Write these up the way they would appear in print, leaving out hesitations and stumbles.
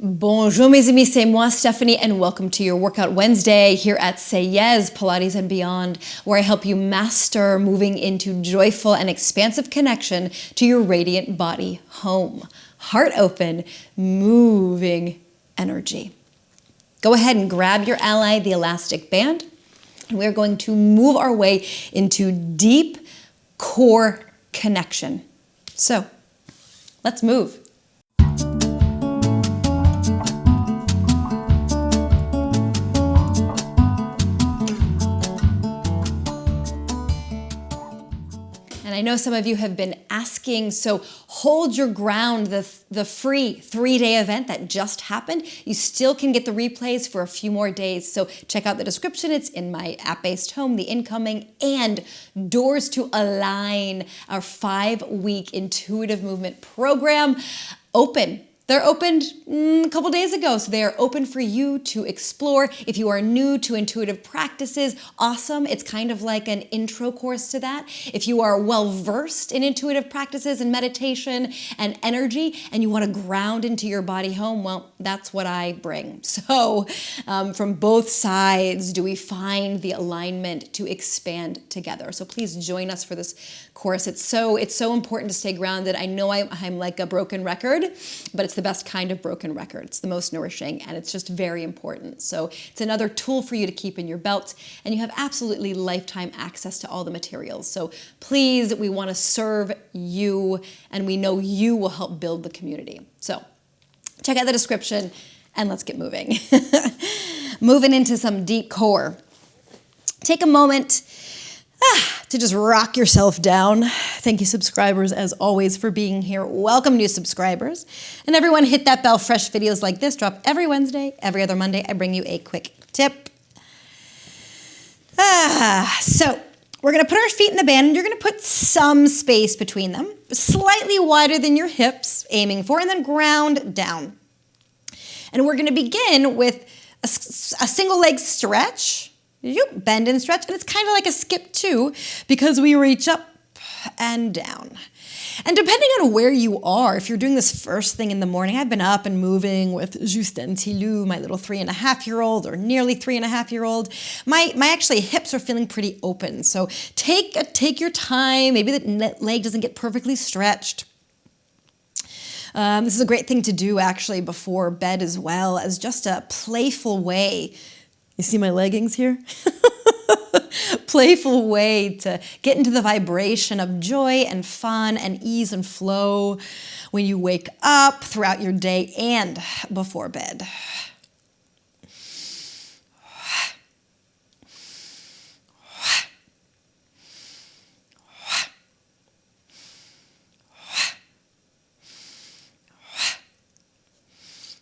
Bonjour mes amis, c'est moi Stephanie and welcome to your Workout Wednesday here at Say Yes Pilates and Beyond, where I help you master moving into joyful and expansive connection to your radiant body home. Heart open, moving energy. Go ahead and grab your ally, the elastic band, and we're going to move our way into deep core connection. So, let's move. And I know some of you have been asking, so hold your ground, the free 3-day event that just happened. You still can get the replays for a few more days. So check out the description. It's in my app-based home, the incoming, and Doors to Align, our 5-week intuitive movement program, open. They're opened a couple days ago, so they are open for you to explore. If you are new to intuitive practices, awesome. It's kind of like an intro course to that. If you are well-versed in intuitive practices and meditation and energy, and you want to ground into your body home, well, that's what I bring. So from both sides, do we find the alignment to expand together? So please join us for this course. It's so important to stay grounded. I know I'm like a broken record, but it's the best kind of broken record. It's the most nourishing, and it's just very important. So it's another tool for you to keep in your belt, and you have absolutely lifetime access to all the materials. So please, we want to serve you, and we know you will help build the community. So check out the description, and let's get moving. Moving into some deep core. Take a moment to just rock yourself down. Thank you, subscribers, as always, for being here. Welcome, new subscribers. And everyone, hit that bell. Fresh videos like this drop every Wednesday, every other Monday. I bring you a quick tip. So we're going to put our feet in the band, and you're going to put some space between them, slightly wider than your hips, aiming for, and then ground down. And we're going to begin with a single leg stretch. You bend and stretch, and it's kind of like a skip too, because we reach up and down. And depending on where you are, if you're doing this first thing in the morning, I've been up and moving with Justin Tilou, my little 3.5-year-old, or nearly 3.5-year-old. My actually hips are feeling pretty open, so take your time. Maybe the leg doesn't get perfectly stretched. This is a great thing to do actually before bed, as well as just a playful way. You see my leggings here? Playful way to get into the vibration of joy and fun and ease and flow when you wake up, throughout your day, and before bed.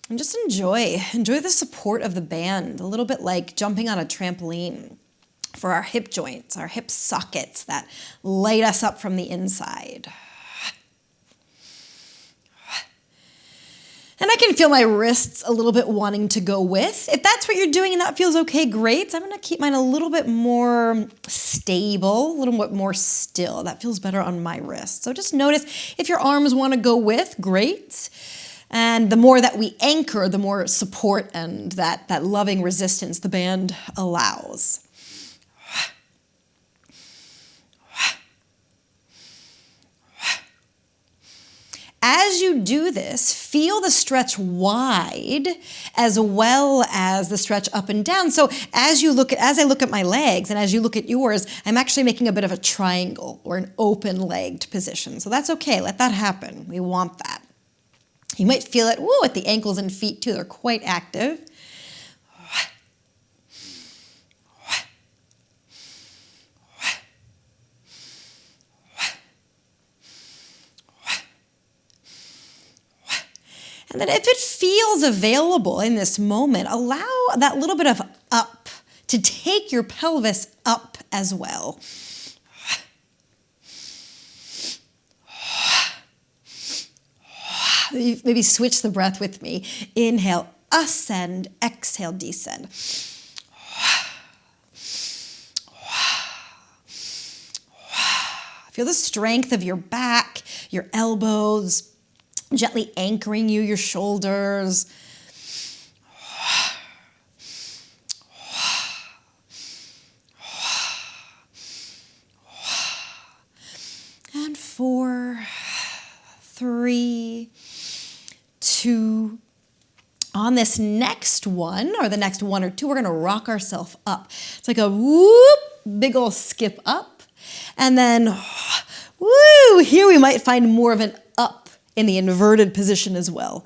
And just enjoy the support of the band, a little bit like jumping on a trampoline for our hip joints, our hip sockets that light us up from the inside. And I can feel my wrists a little bit wanting to go with. If that's what you're doing and that feels okay, great. So I'm going to keep mine a little bit more stable, a little bit more still. That feels better on my wrist. So just notice if your arms want to go with, great. And the more that we anchor, the more support and that loving resistance the band allows. As you do this, feel the stretch wide as well as the stretch up and down. So as I look at my legs and as you look at yours, I'm actually making a bit of a triangle or an open-legged position. So that's okay. Let that happen. We want that. You might feel it at the ankles and feet too. They're quite active. And then if it feels available in this moment, allow that little bit of up to take your pelvis up as well. Maybe switch the breath with me. Inhale, ascend. Exhale, descend. Feel the strength of your back, your elbows, gently anchoring you, your shoulders. 4, 3, 2. On this next one, or the next one or two, we're gonna rock ourselves up. It's like a whoop, big ol' skip up. And then, woo, here we might find more of an up in the inverted position as well.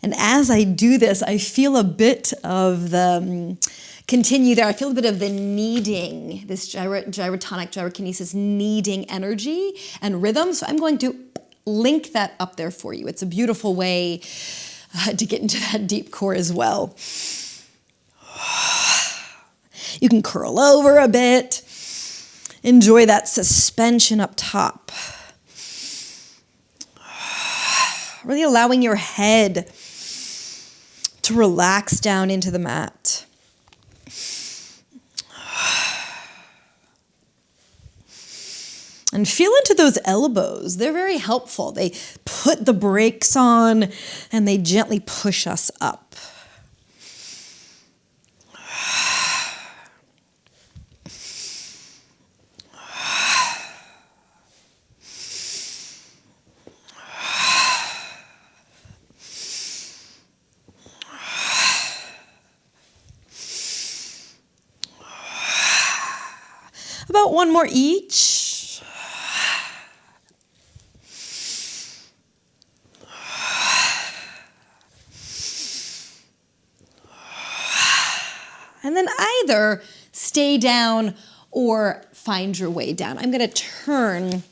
And as I do this, I feel a bit of the, continue there, I feel a bit of the kneading, this gyrotonic, gyrokinesis kneading energy and rhythm. So I'm going to link that up there for you. It's a beautiful way to get into that deep core as well. You can curl over a bit. Enjoy that suspension up top. Really allowing your head to relax down into the mat. And feel into those elbows. They're very helpful. They put the brakes on and they gently push us up. About one more each. And then either stay down or find your way down. I'm gonna turn,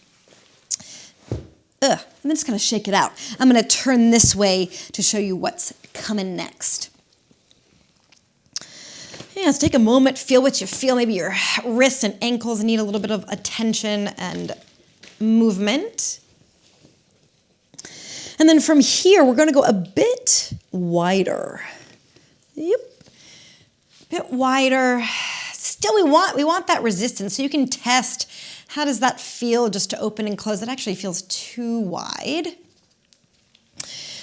I'm just gonna shake it out. I'm gonna turn this way to show you what's coming next. Yeah, let's take a moment, feel what you feel. Maybe your wrists and ankles need a little bit of attention and movement. And then from here, we're gonna go a bit wider. Yep, a bit wider. Still, we want that resistance, so you can test, how does that feel just to open and close? It actually feels too wide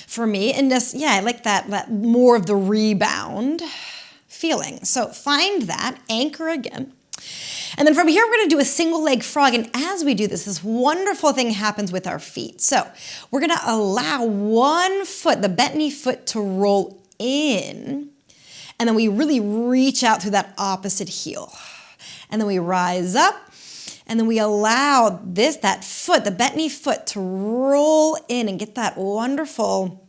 for me. And just, yeah, I like that more of the rebound feeling. So find that, anchor again. And then from here, we're gonna do a single leg frog. And as we do this, this wonderful thing happens with our feet. So we're gonna allow one foot, the bent knee foot, to roll in. And then we really reach out through that opposite heel. And then we rise up. And then we allow that foot, the bent knee foot, to roll in and get that wonderful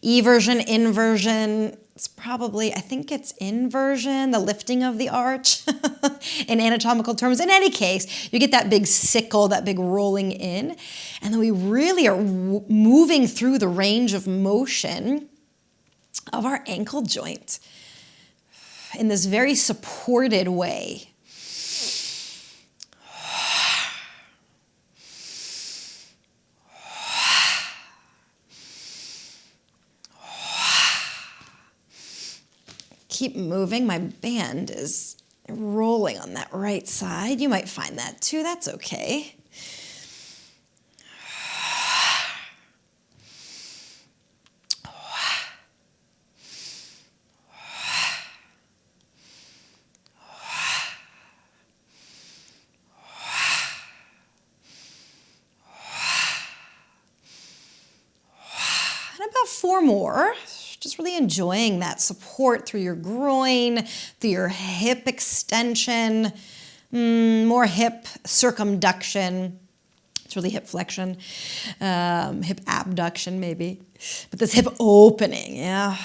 eversion, inversion. It's probably, I think it's inversion, the lifting of the arch in anatomical terms. In any case, you get that big sickle, that big rolling in. And then we really are moving through the range of motion of our ankle joint in this very supported way. Keep moving. My band is rolling on that right side. You might find that too. That's okay. And about 4 more. Just really enjoying that support through your groin, through your hip extension, more hip circumduction. It's really hip flexion, hip abduction maybe. But this hip opening, yeah.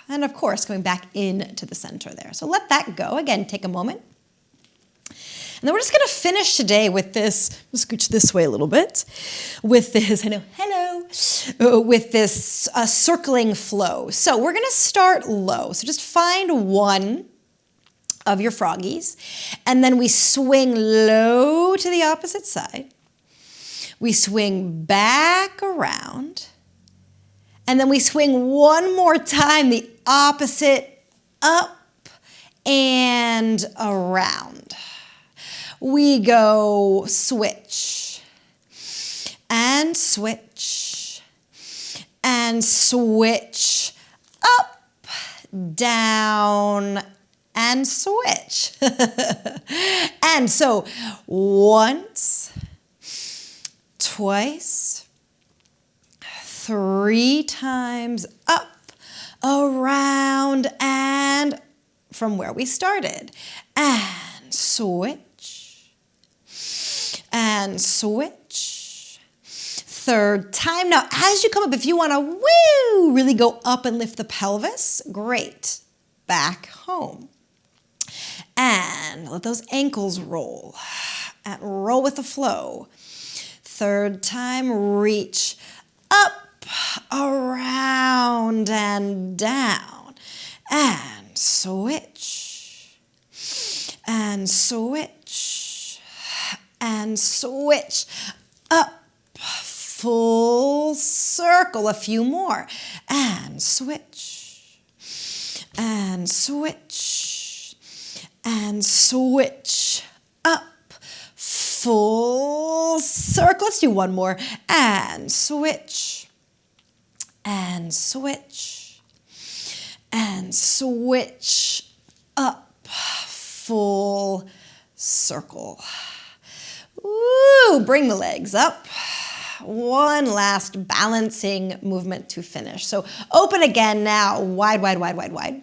And of course, going back into the center there. So let that go. Again, take a moment. And then we're just gonna finish today with this, we'll scooch this way a little bit, with this, hello, with this circling flow. So we're gonna start low. So just find one of your froggies, and then we swing low to the opposite side. We swing back around, and then we swing one more time, the opposite, up and around. We go switch, and switch, and switch, up, down, and switch. And so once, twice, 3 times, up, around, and from where we started. And switch, and switch. 3rd time. Now, as you come up, if you want to, woo, really go up and lift the pelvis, great. Back home. And let those ankles roll. And roll with the flow. 3rd time, reach up, around, and down. And switch. And switch. And switch. Up. Full circle, a few more, and switch, and switch, and switch, up, full circle. Let's do one more, and switch, and switch, and switch, up, full circle. Woo, bring the legs up. One last balancing movement to finish. So open again now, wide, wide, wide, wide, wide.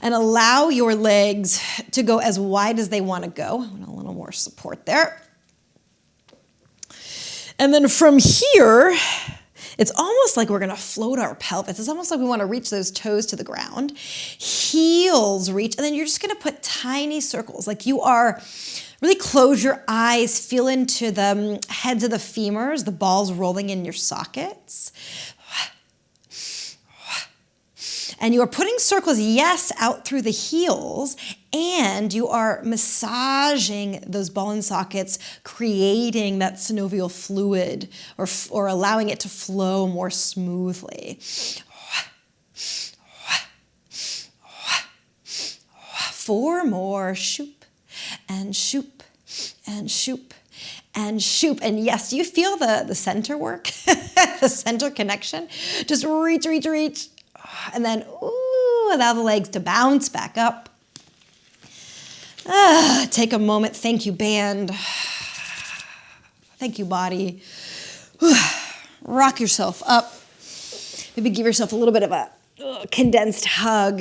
And allow your legs to go as wide as they want to go. A little more support there. And then from here, it's almost like we're going to float our pelvis. It's almost like we want to reach those toes to the ground. Heels reach, and then you're just going to put tiny circles. Like you are, really close your eyes, feel into the heads of the femurs, the balls rolling in your sockets. And you are putting circles, yes, out through the heels, and you are massaging those ball and sockets, creating that synovial fluid or allowing it to flow more smoothly. 4 more, shoop, and shoop, and shoop, and shoop. And yes, do you feel the center work? The center connection? Just reach, reach, reach. And then, ooh, allow the legs to bounce back up. Take a moment. Thank you, band. Thank you, body. Rock yourself up. Maybe give yourself a little bit of a condensed hug.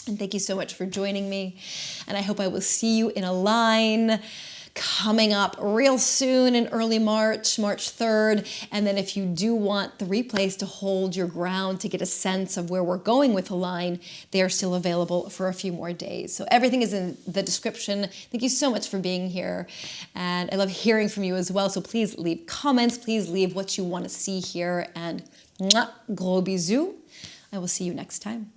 And thank you so much for joining me. And I hope I will see you in a line coming up real soon in early March, March 3rd. And then if you do want the replays to hold your ground to get a sense of where we're going with the line, they are still available for a few more days. So everything is in the description. Thank you so much for being here. And I love hearing from you as well. So please leave comments. Please leave what you want to see here. And gros bisous. I will see you next time.